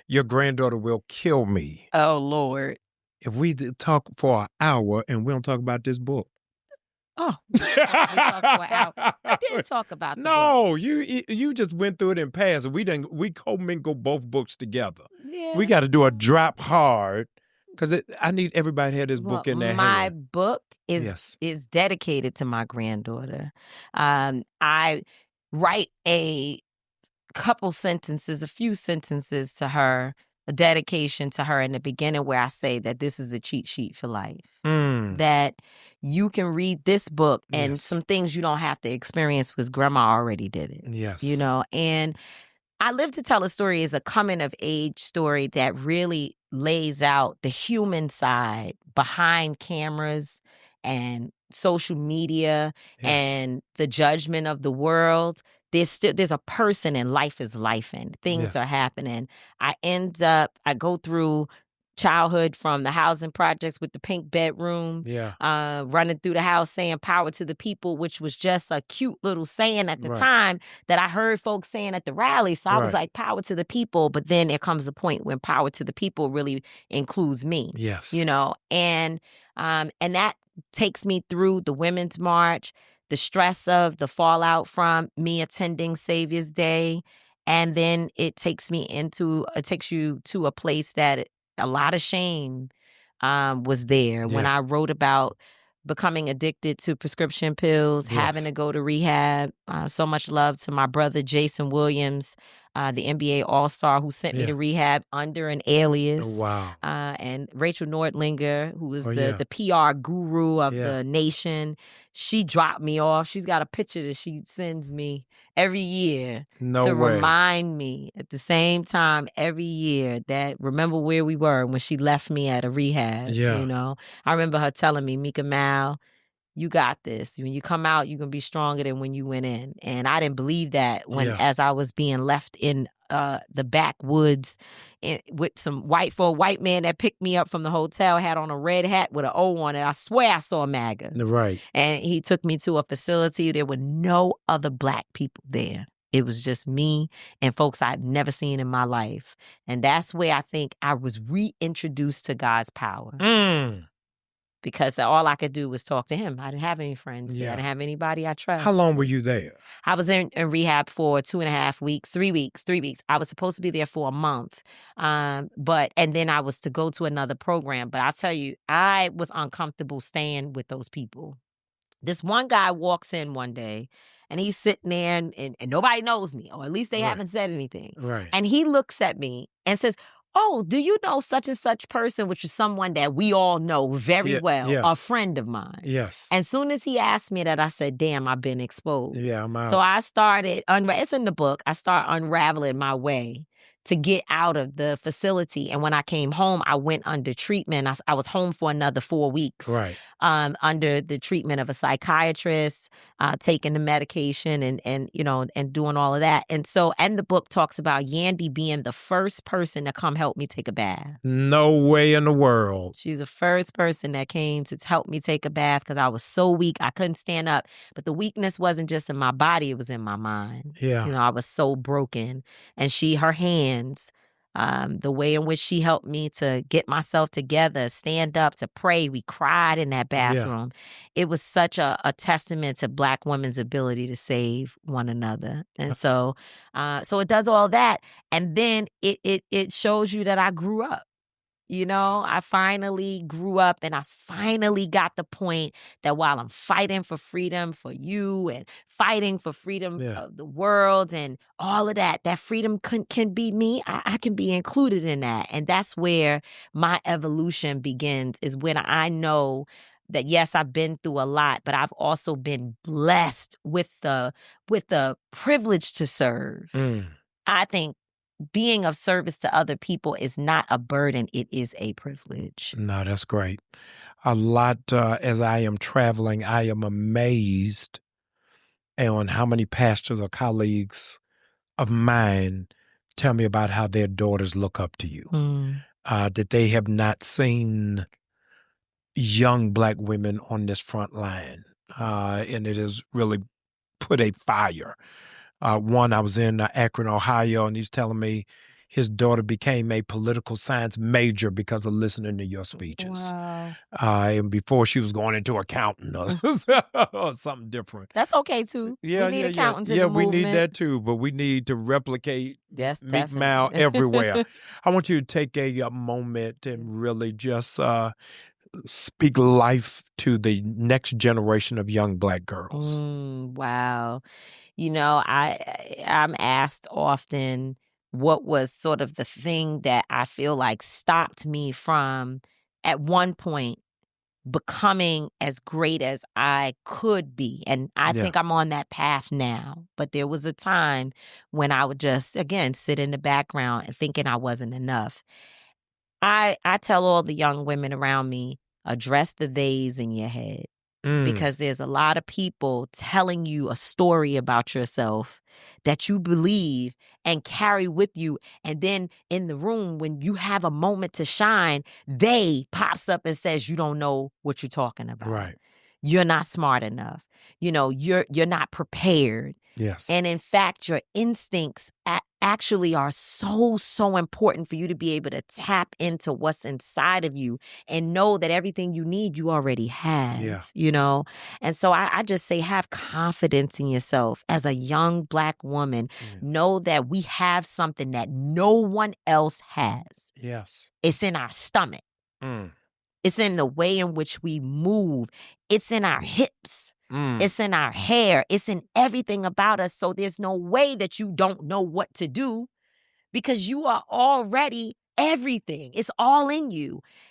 your granddaughter will kill me Oh, Lord. if we talk for an hour and we don't talk about this book. Oh, we talked for an hour. I did talk about the book. No, you just went through it in passing. We commingle both books together. Yeah. We got to do a drop hard because I need everybody to have this book in their hand. My book is dedicated to my granddaughter. I write a few sentences to her, a dedication to her in the beginning where I say that this is a cheat sheet for life. That you can read this book and some things you don't have to experience because grandma already did it. Yes. You know, and I Live to Tell a Story is a coming of age story that really lays out the human side behind cameras and social media and the judgment of the world. There's a person and life is life and things are happening. I go through childhood from the housing projects with the pink bedroom, running through the house saying power to the people, which was just a cute little saying at the time that I heard folks saying at the rally. So I was like, power to the people. But then there comes a point when power to the people really includes me. Yes. You know, and that takes me through the Women's March, the stress of the fallout from me attending Savior's Day. And then it takes you to a place that a lot of shame was there when I wrote about becoming addicted to prescription pills, having to go to rehab. So much love to my brother, Jason Williams, the NBA All-Star who sent me to rehab under an alias. Oh, wow. And Rachel Nordlinger, who is the PR guru of the nation. She dropped me off. She's got a picture that she sends me every year remind me at the same time every year that remember where we were when she left me at a rehab. You know, I remember her telling me, Mika Mal, you got this. When you come out, you're going to be stronger than when you went in. And I didn't believe that as I was being left in the backwoods with some white man that picked me up from the hotel, had on a red hat with an O on it. I swear I saw MAGA. Right. And he took me to a facility. There were no other Black people there. It was just me and folks I've never seen in my life. And that's where I think I was reintroduced to God's power. Because all I could do was talk to him. I didn't have any friends. I didn't have anybody I trust. How long were you there? I was in rehab for 2.5 weeks, 3 weeks. I was supposed to be there for a month. And then I was to go to another program. But I'll tell you, I was uncomfortable staying with those people. This one guy walks in one day and he's sitting there and nobody knows me, or at least they haven't said anything. Right. And he looks at me and says, oh, do you know such and such person, which is someone that we all know very well, a friend of mine? Yes. And soon as he asked me that, I said, damn, I've been exposed. Yeah, I'm out. So I started, it's in the book, I started unraveling my way to get out of the facility. And when I came home, I went under treatment. I was home for another 4 weeks. Right. Under the treatment of a psychiatrist, taking the medication and doing all of that. And the book talks about Yandy being the first person to come help me take a bath. No way in the world. She's the first person that came to help me take a bath because I was so weak. I couldn't stand up. But the weakness wasn't just in my body, it was in my mind. Yeah. You know, I was so broken. And her hands, the way in which she helped me to get myself together, stand up, to pray. We cried in that bathroom. It was such a testament to Black women's ability to save one another. And so it does all that. And then it shows you that I grew up. You know, I finally grew up and I finally got the point that while I'm fighting for freedom for you and fighting for freedom of the world and all of that, that freedom can be me. I can be included in that. And that's where my evolution begins, is when I know that, yes, I've been through a lot, but I've also been blessed with the privilege to serve. I think being of service to other people is not a burden. It is a privilege. No, that's great. A lot, as I am traveling, I am amazed on how many pastors or colleagues of mine tell me about how their daughters look up to you, that they have not seen young Black women on this front line. And it has really put a fire. One, I was in Akron, Ohio, and he's telling me his daughter became a political science major because of listening to your speeches. Wow. And before she was going into accounting or something different. That's okay too. Yeah, we need yeah, yeah. accountants in Yeah, the we movement. need that too, but we need to replicate Yes, Meek Mal definitely. everywhere. I want you to take a moment and really just speak life to the next generation of young Black girls. Wow. You know, I'm asked often what was sort of the thing that I feel like stopped me from at one point becoming as great as I could be. And I think I'm on that path now. But there was a time when I would just, again, sit in the background and thinking I wasn't enough. I tell all the young women around me, address the theys in your head. Because there's a lot of people telling you a story about yourself that you believe and carry with you. And then in the room, when you have a moment to shine, they pops up and says, you don't know what you're talking about. Right. You're not smart enough. You know, you're not prepared. Yes. And in fact, your instincts actually are so important for you to be able to tap into what's inside of you and know that everything you need, you already have, you know? And so I just say, have confidence in yourself as a young Black woman. Know that we have something that no one else has. Yes. It's in our stomach. It's in the way in which we move. It's in our hips. It's in our hair. It's in everything about us. So there's no way that you don't know what to do because you are already everything. It's all in you.